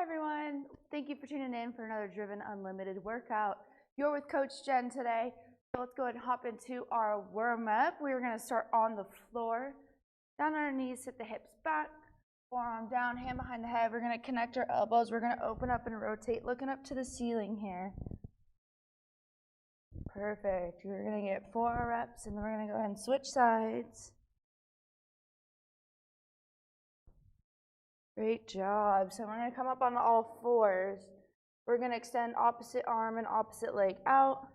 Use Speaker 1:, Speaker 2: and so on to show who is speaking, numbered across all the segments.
Speaker 1: everyone. Thank you for tuning in for another DRVN Unlimited workout. You're with Coach Jen today. So let's go ahead and hop into our warm-up. We're going to start on the floor. Down on our knees, sit the hips back, forearm down, hand behind the head. We're going to connect our elbows. We're going to open up and rotate, looking up to the ceiling here. Perfect. We're going to get 4 reps, and then we're going to go ahead and switch sides. Great job. So we're going to come up on all fours. We're going to extend opposite arm and opposite leg out,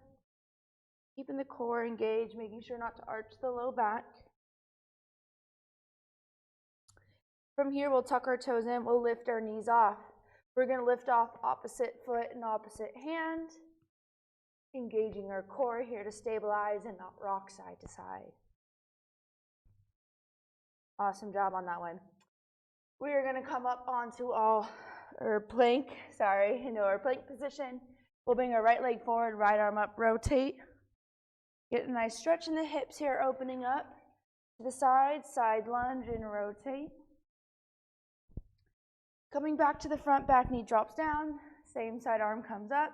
Speaker 1: keeping the core engaged, making sure not to arch the low back. From here, we'll tuck our toes in. We'll lift our knees off. We're going to lift off opposite foot and opposite hand, engaging our core here to stabilize and not rock side to side. Awesome job on that one. We are going to come up onto our plank position. We'll bring our right leg forward, right arm up, rotate. Get a nice stretch in the hips here, opening up to the side, side lunge and rotate. Coming back to the front, back knee drops down, same side arm comes up.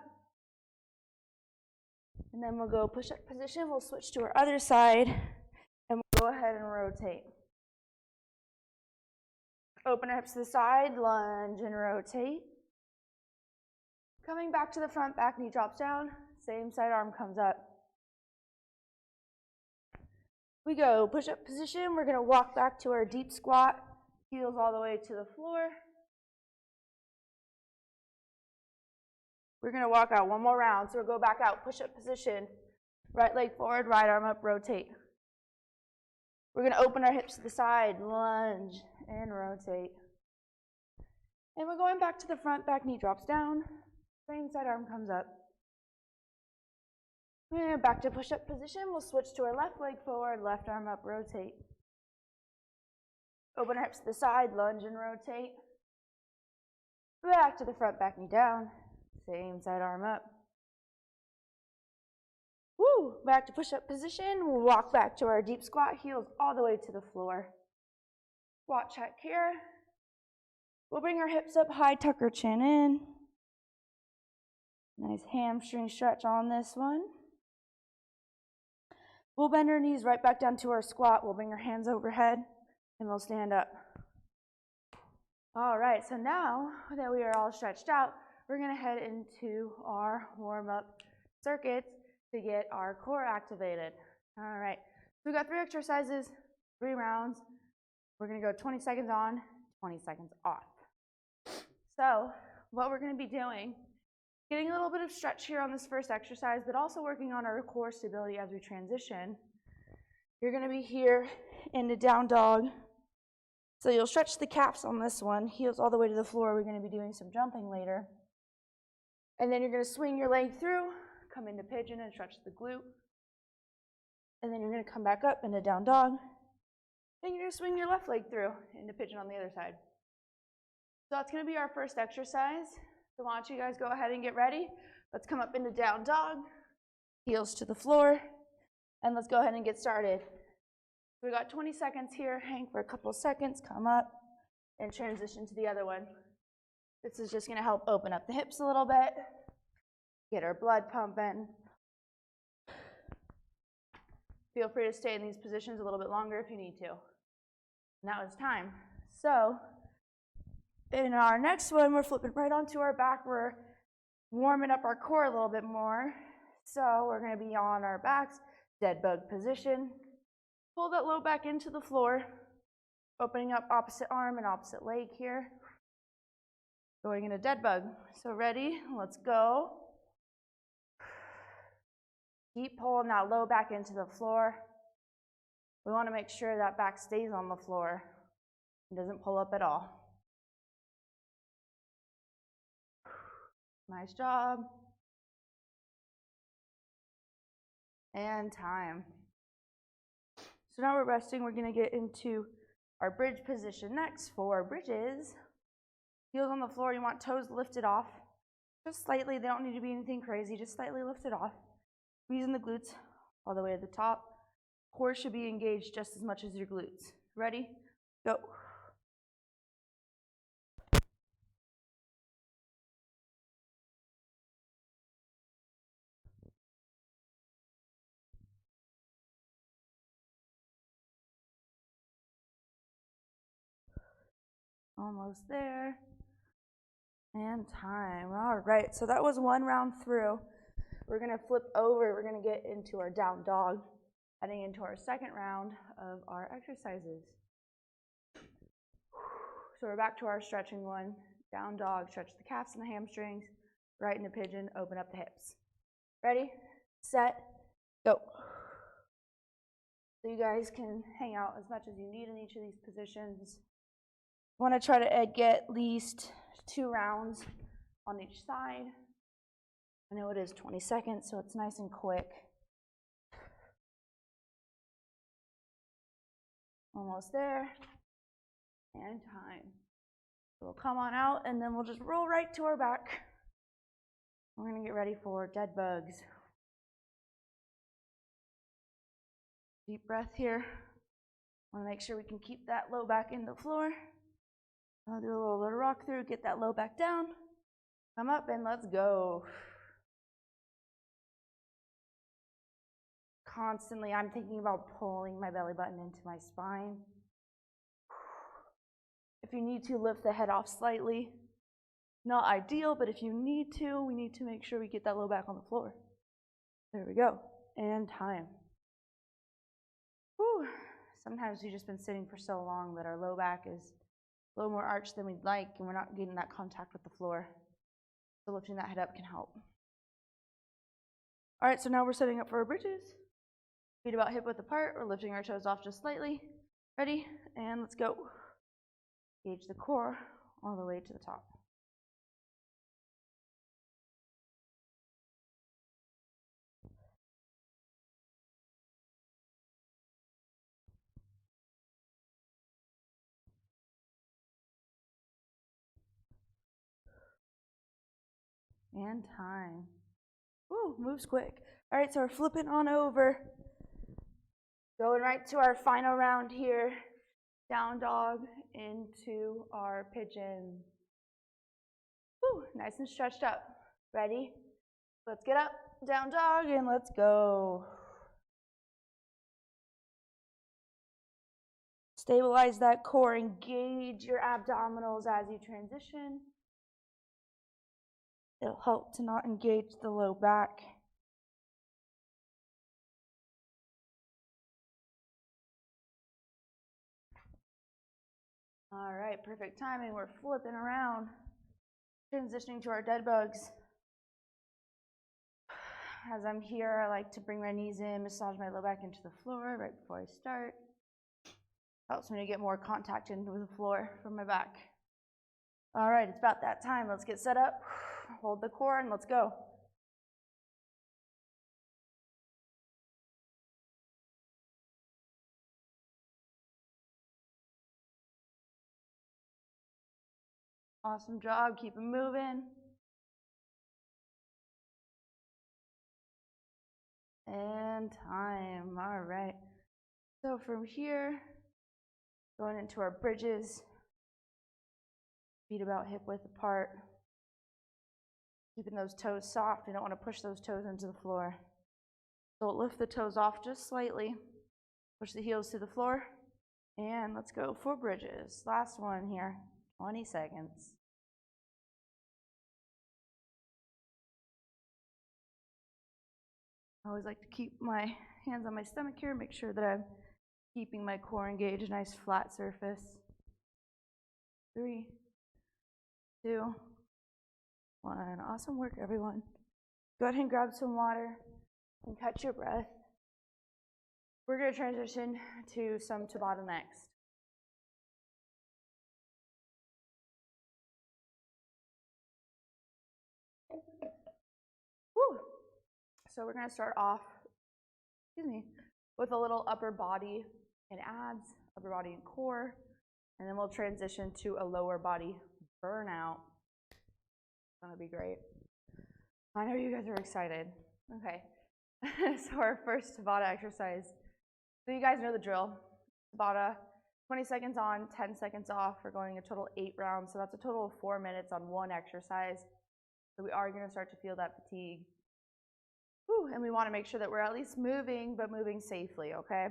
Speaker 1: And then we'll go push-up position. We'll switch to our other side and we'll go ahead and rotate. Open our hips to the side, lunge and rotate. Coming back to the front, back knee drops down, same side arm comes up. We go push-up position. We're going to walk back to our deep squat, heels all the way to the floor. We're going to walk out one more round, so we'll go back out, push-up position, right leg forward, right arm up, rotate. We're going to open our hips to the side, lunge, and rotate. And we're going back to the front, back knee drops down, same side arm comes up. And back to push-up position, we'll switch to our left leg forward, left arm up, rotate. Open our hips to the side, lunge and rotate. Back to the front, back knee down, same side arm up. Woo! Back to push-up position. We'll walk back to our deep squat, heels all the way to the floor. Squat check here. We'll bring our hips up high, tuck our chin in. Nice hamstring stretch on this one. We'll bend our knees right back down to our squat. We'll bring our hands overhead and we'll stand up. All right, so now that we are all stretched out, we're going to head into our warm-up circuits to get our core activated. All right, so we've got 3 exercises, 3 rounds. We're going to go 20 seconds on, 20 seconds off. So what we're going to be doing, getting a little bit of stretch here on this first exercise, but also working on our core stability as we transition. You're going to be here in the down dog. So you'll stretch the calves on this one, heels all the way to the floor. We're going to be doing some jumping later. And then you're going to swing your leg through, come into pigeon and stretch the glute. And then you're going to come back up into down dog. Then you're going to swing your left leg through into pigeon on the other side. So that's going to be our first exercise. So why don't you guys go ahead and get ready. Let's come up into down dog, heels to the floor, and let's go ahead and get started. We got 20 seconds here. Hang for a couple seconds, come up, and transition to the other one. This is just going to help open up the hips a little bit, get our blood pumping. Feel free to stay in these positions a little bit longer if you need to. Now it's time. So in our next one, we're flipping right onto our back. We're warming up our core a little bit more. So we're going to be on our backs, dead bug position. Pull that low back into the floor, opening up opposite arm and opposite leg here. Going into dead bug. So ready? Let's go. Keep pulling that low back into the floor. We want to make sure that back stays on the floor and doesn't pull up at all. Nice job. And time. So now we're resting. We're going to get into our bridge position next. For bridges, heels on the floor. You want toes lifted off. Just slightly. They don't need to be anything crazy. Just slightly lifted off. Squeezing the glutes all the way to the top. Core should be engaged just as much as your glutes. Ready? Go. Almost there. And time. All right, so that was one round through. We're gonna flip over, we're gonna get into our down dog, heading into our second round of our exercises. So we're back to our stretching one. Down dog, stretch the calves and the hamstrings. Right into pigeon, open up the hips. Ready, set, go. So you guys can hang out as much as you need in each of these positions. Want to try to get at least 2 rounds on each side. I know it is 20 seconds, so it's nice and quick. Almost there. And time. So we'll come on out, and then we'll just roll right to our back. We're going to get ready for dead bugs. Deep breath here. Want to make sure we can keep that low back in the floor. I'll do a little bit of rock through, get that low back down. Come up and let's go. Constantly, I'm thinking about pulling my belly button into my spine. If you need to, lift the head off slightly. Not ideal, but if you need to, we need to make sure we get that low back on the floor. There we go. And time. Whew. Sometimes we've just been sitting for so long that our low back is a little more arched than we'd like, and we're not getting that contact with the floor. So lifting that head up can help. All right, so now we're setting up for our bridges. Feet about hip width apart. We're lifting our toes off just slightly. Ready? And let's go. Engage the core all the way to the top. And time. Ooh, moves quick. All right, so we're flipping on over. Going right to our final round here. Down dog into our pigeon. Woo, nice and stretched up. Ready? Let's get up, down dog, and let's go. Stabilize that core, engage your abdominals as you transition. It'll help to not engage the low back. All right, perfect timing. We're flipping around, transitioning to our dead bugs. As I'm here, I like to bring my knees in, massage my low back into the floor right before I start. Helps me to get more contact into the floor from my back. All right, it's about that time. Let's get set up. Hold the core and let's go. Awesome job. Keep it moving. And time. All right. So from here, going into our bridges, feet about hip width apart. Keeping those toes soft. We don't want to push those toes into the floor. So lift the toes off just slightly. Push the heels to the floor. And let's go for bridges. Last one here. 20 seconds. I always like to keep my hands on my stomach here, make sure that I'm keeping my core engaged, nice flat surface. 3, 2, 1. Awesome work, everyone. Go ahead and grab some water and catch your breath. We're going to transition to some Tabata next. Woo. So we're going to start off, with a little upper body and abs, upper body and core, and then we'll transition to a lower body burnout. It's going to be great. I know you guys are excited. Okay, so our first Tabata exercise. So you guys know the drill. Tabata, 20 seconds on, 10 seconds off. We're going a total 8 rounds, so that's a total of 4 minutes on one exercise. So we are going to start to feel that fatigue. Whew, and we want to make sure that we're at least moving, but moving safely, okay?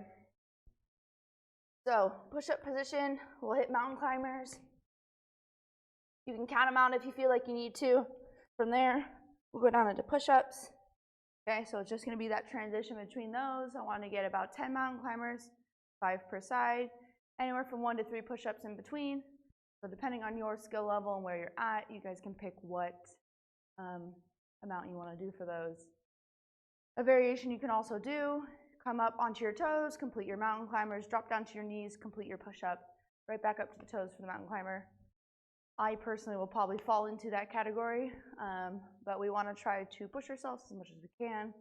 Speaker 1: So push-up position, we'll hit mountain climbers. You can count them out if you feel like you need to. From there, we'll go down into push-ups. Okay, so it's just going to be that transition between those. I want to get about 10 mountain climbers, 5 per side, anywhere from 1 to 3 push-ups in between. So depending on your skill level and where you're at, you guys can pick what amount you want to do for those. A variation you can also do, come up onto your toes, complete your mountain climbers, drop down to your knees, complete your push-up, right back up to the toes for the mountain climber. I personally will probably fall into that category, but we want to try to push ourselves as much as we can.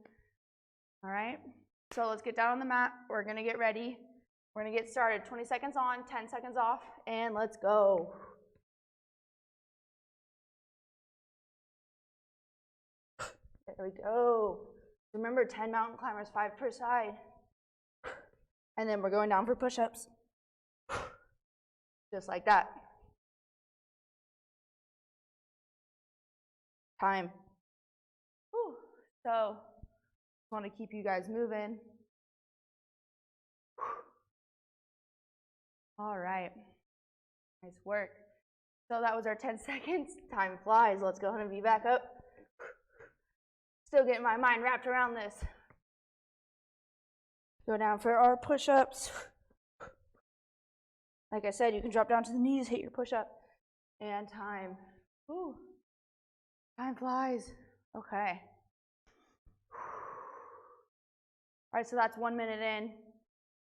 Speaker 1: All right, so let's get down on the mat. We're going to get ready. We're going to get started. 20 seconds on, 10 seconds off, and let's go. There we go. Remember, 10 mountain climbers, 5 per side. And then we're going down for push-ups. Just like that. Time. Whew. So, just want to keep you guys moving. All right. Nice work. So that was our 10 seconds. Time flies. Let's go ahead and be back up. Still getting my mind wrapped around this. Go down for our push-ups. Like I said, you can drop down to the knees, hit your push-up, and time. Whew. Time flies. Okay. All right, so that's 1 minute in.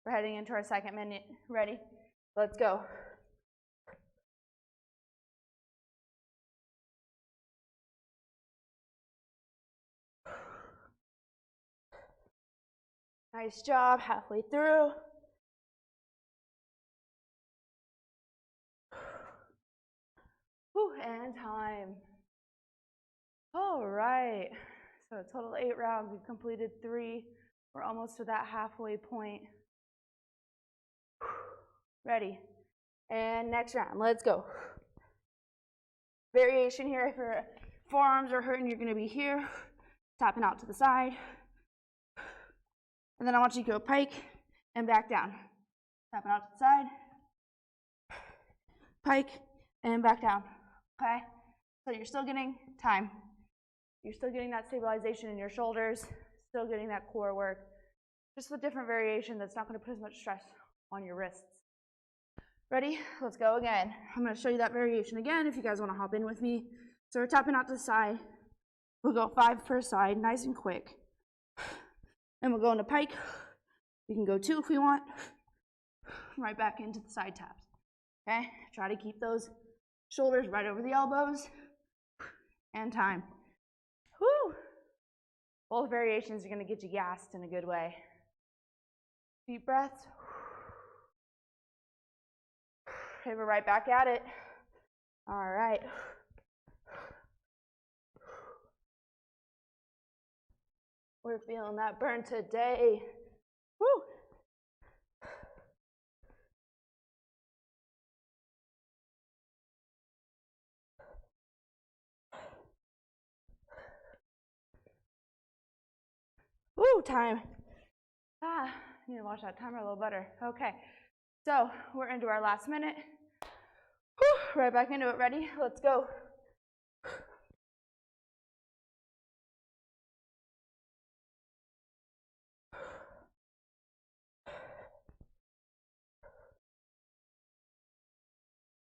Speaker 1: We're heading into our second minute. Ready? Let's go. Nice job, halfway through. Whew, and time. All right, so a total of 8 rounds. We've completed 3. We're almost to that halfway point. Ready? And next round, let's go. Variation here, if your forearms are hurting, you're gonna be here, tapping out to the side. And then I want you to go pike and back down. Tapping out to the side, pike, and back down, okay? So you're still getting time. You're still getting that stabilization in your shoulders, still getting that core work. Just a different variation that's not gonna put as much stress on your wrists. Ready? Let's go again. I'm gonna show you that variation again if you guys wanna hop in with me. So we're tapping out to the side. We'll go 5 per side, nice and quick. And we'll go into pike. We can go 2 if we want. Right back into the side taps. Okay? Try to keep those shoulders right over the elbows. And time. Woo! Both variations are gonna get you gassed in a good way. Deep breaths. Okay, we're right back at it. All right. We're feeling that burn today. Woo! Woo, time. I need to watch that timer a little better. Okay, so we're into our last minute. Woo, right back into it. Ready? Let's go.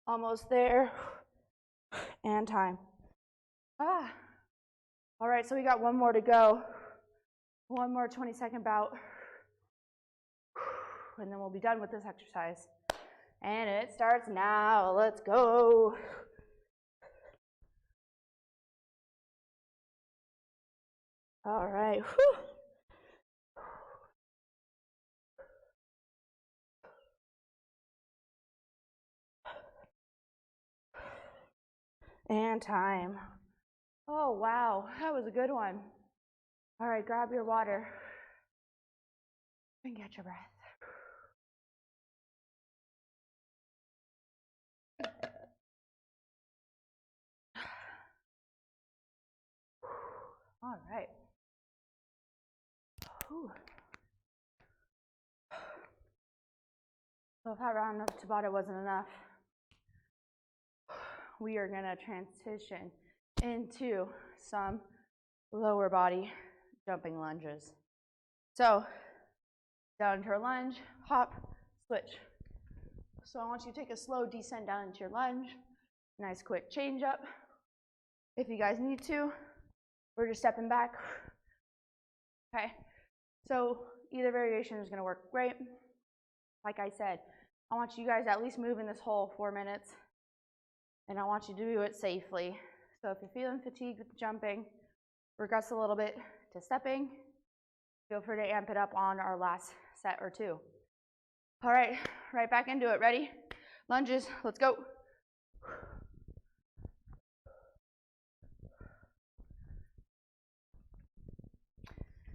Speaker 1: Almost there. And time. All right, so we got 1 more to go. 1 more 20-second bout. And then we'll be done with this exercise. And it starts now. Let's go. All right. Whew. And time. Oh, wow. That was a good one. All right, grab your water and get your breath. All right. Whew. So if that round of Tabata wasn't enough, we are gonna transition into some lower body jumping lunges. So, down into our lunge, hop, switch. So I want you to take a slow descent down into your lunge. Nice quick change up. If you guys need to, we're just stepping back. Okay, so either variation is gonna work great. Like I said, I want you guys to at least move in this whole 4 minutes, and I want you to do it safely. So if you're feeling fatigued with the jumping, regress a little bit to stepping. Feel free to amp it up on our last set or two. All right, right back into it. Ready? Lunges, let's go.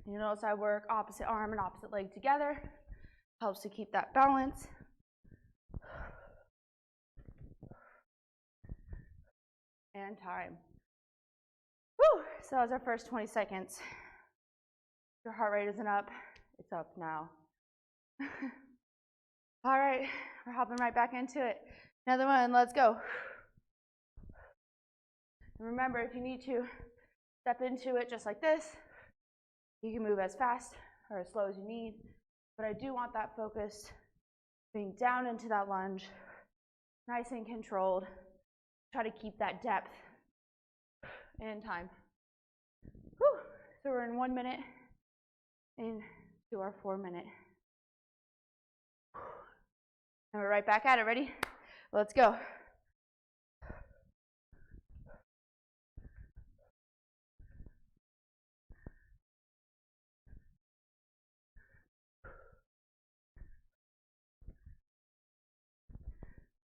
Speaker 1: You notice I work opposite arm and opposite leg together. Helps to keep that balance. And time. Whew, so that was our first 20 seconds. If your heart rate isn't up, it's up now. All right, we're hopping right back into it. Another one, let's go. And remember, if you need to step into it just like this, you can move as fast or as slow as you need. But I do want that focus being down into that lunge, nice and controlled. Try to keep that depth and time. Whew. So we're in 1 minute into our 4 minute. And we're right back at it. Ready? Let's go.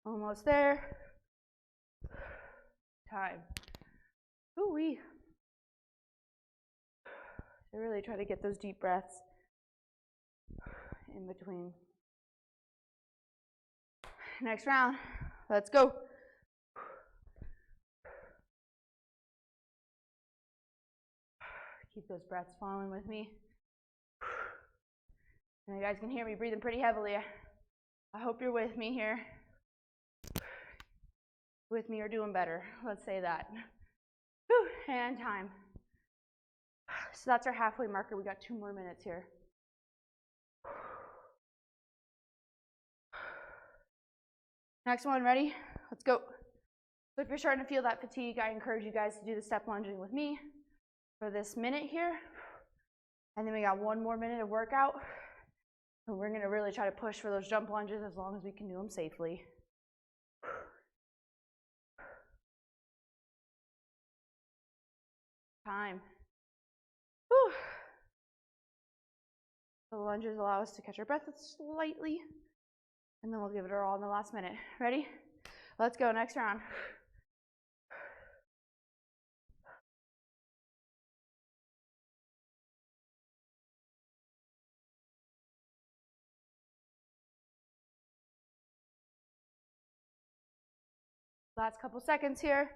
Speaker 1: Almost there. Time. Ooh-wee. So really try to get those deep breaths in between. Next round. Let's go. Keep those breaths flowing with me. And you guys can hear me breathing pretty heavily. I hope you're with me here. With me or doing better. Let's say that. Whew, and time. So that's our halfway marker. We got 2 more minutes here. Next one, ready? Let's go. So if you're starting to feel that fatigue, I encourage you guys to do the step lunging with me for this minute here. And then we got 1 more minute of workout. And we're gonna really try to push for those jump lunges as long as we can do them safely. Time. Whew. The lunges allow us to catch our breath slightly, and then we'll give it our all in the last minute. Ready? Let's go, next round. Last couple seconds here,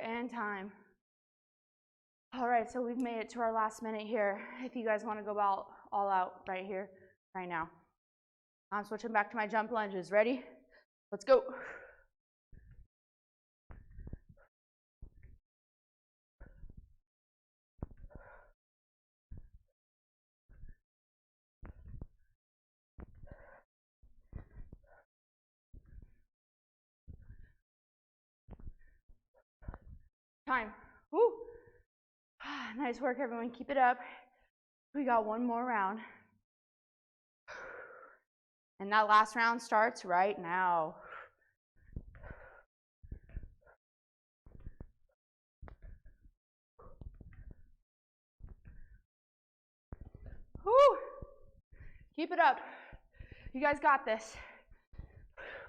Speaker 1: and time. All right, so we've made it to our last minute here. If you guys want to go all out right here, right now. I'm switching back to my jump lunges. Ready? Let's go. Time. Woo. Nice work, everyone. Keep it up. We got 1 more round. And that last round starts right now. Woo. Keep it up. You guys got this.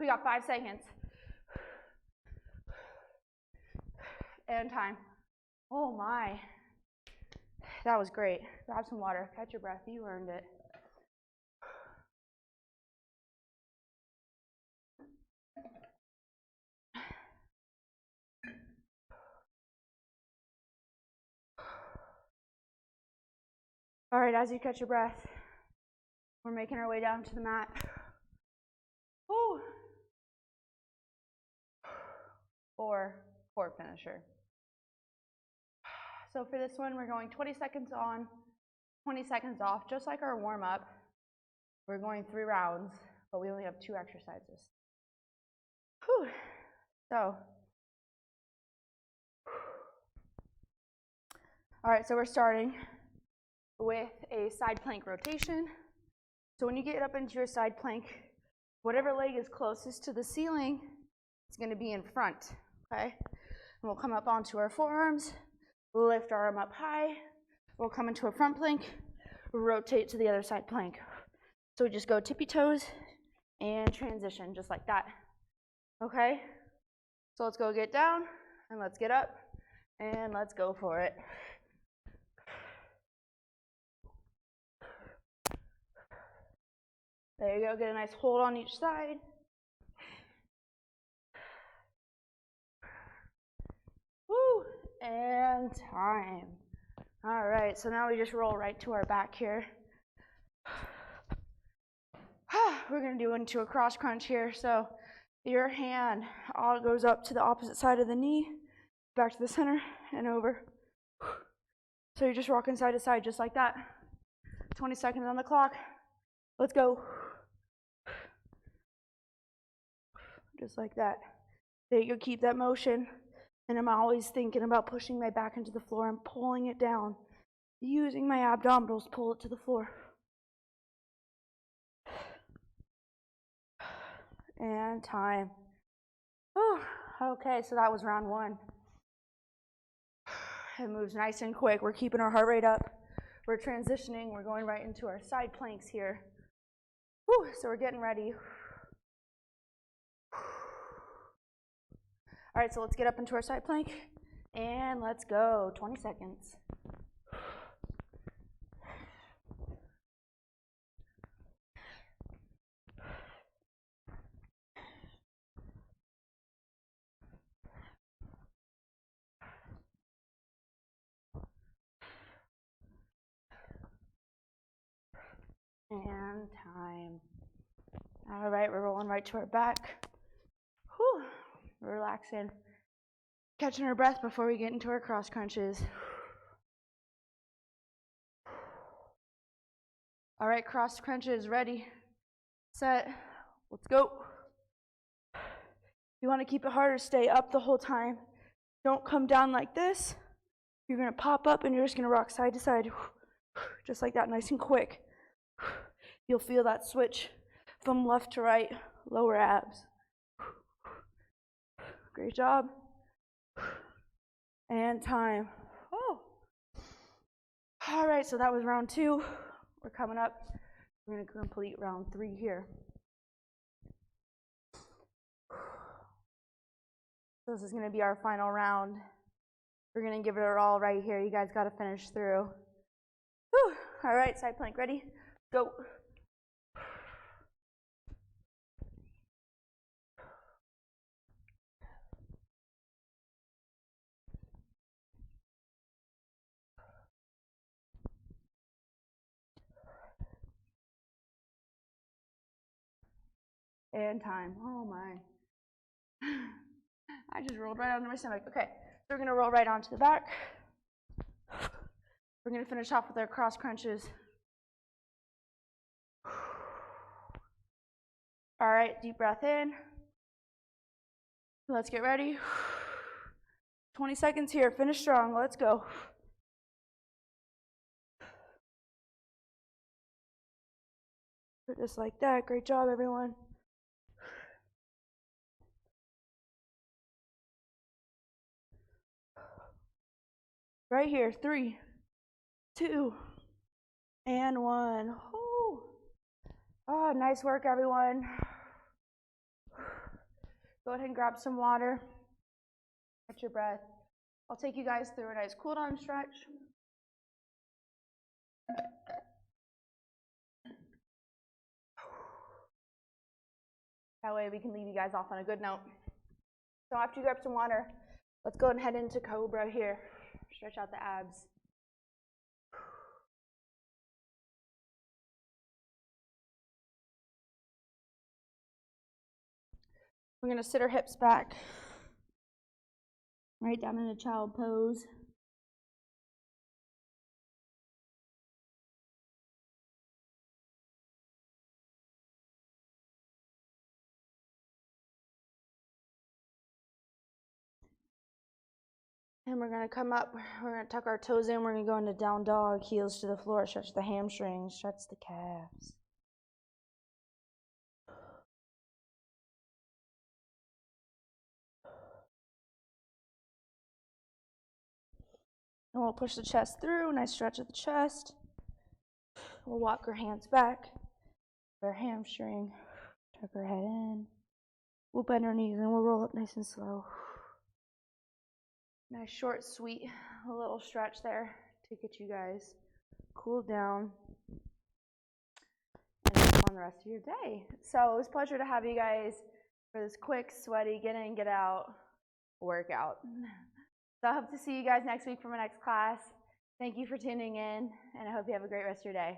Speaker 1: We got 5 seconds. And time. Oh my. That was great. Grab some water. Catch your breath. You earned it. All right, as you catch your breath, we're making our way down to the mat. Woo. or core finisher. So for this one, we're going 20 seconds on, 20 seconds off, just like our warm-up. We're going 3 rounds, but we only have 2 exercises. Whew. So, all right, so we're starting with a side plank rotation. So when you get up into your side plank, whatever leg is closest to the ceiling is going to be in front, okay? And we'll come up onto our forearms, lift our arm up high, we'll come into a front plank, rotate to the other side plank. So we just go tippy toes and transition just like that, okay? So let's go get down and let's get up and let's go for it. There you go, get a nice hold on each side. Woo, and time. All right, so now we just roll right to our back here. We're gonna do into a cross crunch here. So your hand all goes up to the opposite side of the knee, back to the center and over. So you're just rocking side to side just like that. 20 seconds on the clock. Let's go. Just like that. There you go, keep that motion. And I'm always thinking about pushing my back into the floor and pulling it down. Using my abdominals to pull it to the floor. And time. Oh, okay, so that was round 1. It moves nice and quick. We're keeping our heart rate up. We're transitioning. We're going right into our side planks here. Whew, so we're getting ready. All right, so let's get up into our side plank and let's go. 20 seconds. And time. All right, we're rolling right to our back. Whew, relaxing. Catching our breath before we get into our cross crunches. All right, cross crunches, ready, set, let's go. You want to keep it harder, stay up the whole time. Don't come down like this. You're going to pop up and you're just going to rock side to side. Just like that, nice and quick. You'll feel that switch from left to right, lower abs. Great job. And time. Oh. All right, so that was round 2. We're coming up. We're going to complete round 3 here. So this is going to be our final round. We're going to give it our all right here. You guys got to finish through. Whew. All right, side plank ready? Go. And time. Oh my. I just rolled right onto my stomach. Okay, so we're going to roll right onto the back. We're going to finish off with our cross crunches. All right, deep breath in. Let's get ready. 20 seconds here. Finish strong. Let's go. Just like that. Great job, everyone. Right here. 3, 2, and 1. Woo. Oh, nice work, everyone. Go ahead and grab some water. Catch your breath. I'll take you guys through a nice cool down stretch. That way we can leave you guys off on a good note. So after you grab some water, let's go and head into Cobra here. Stretch out the abs. We're going to sit our hips back. right down in a child pose. And we're going to come up, we're going to tuck our toes in, we're going to go into down dog, heels to the floor, stretch the hamstrings, stretch the calves. And we'll push the chest through, nice stretch of the chest. We'll walk our hands back, our hamstring, tuck our head in. We'll bend our knees and we'll roll up nice and slow. Nice short, sweet little stretch there to get you guys cooled down and move on the rest of your day. So it was a pleasure to have you guys for this quick, sweaty, get in, get out workout. So I hope to see you guys next week for my next class. Thank you for tuning in, and I hope you have a great rest of your day.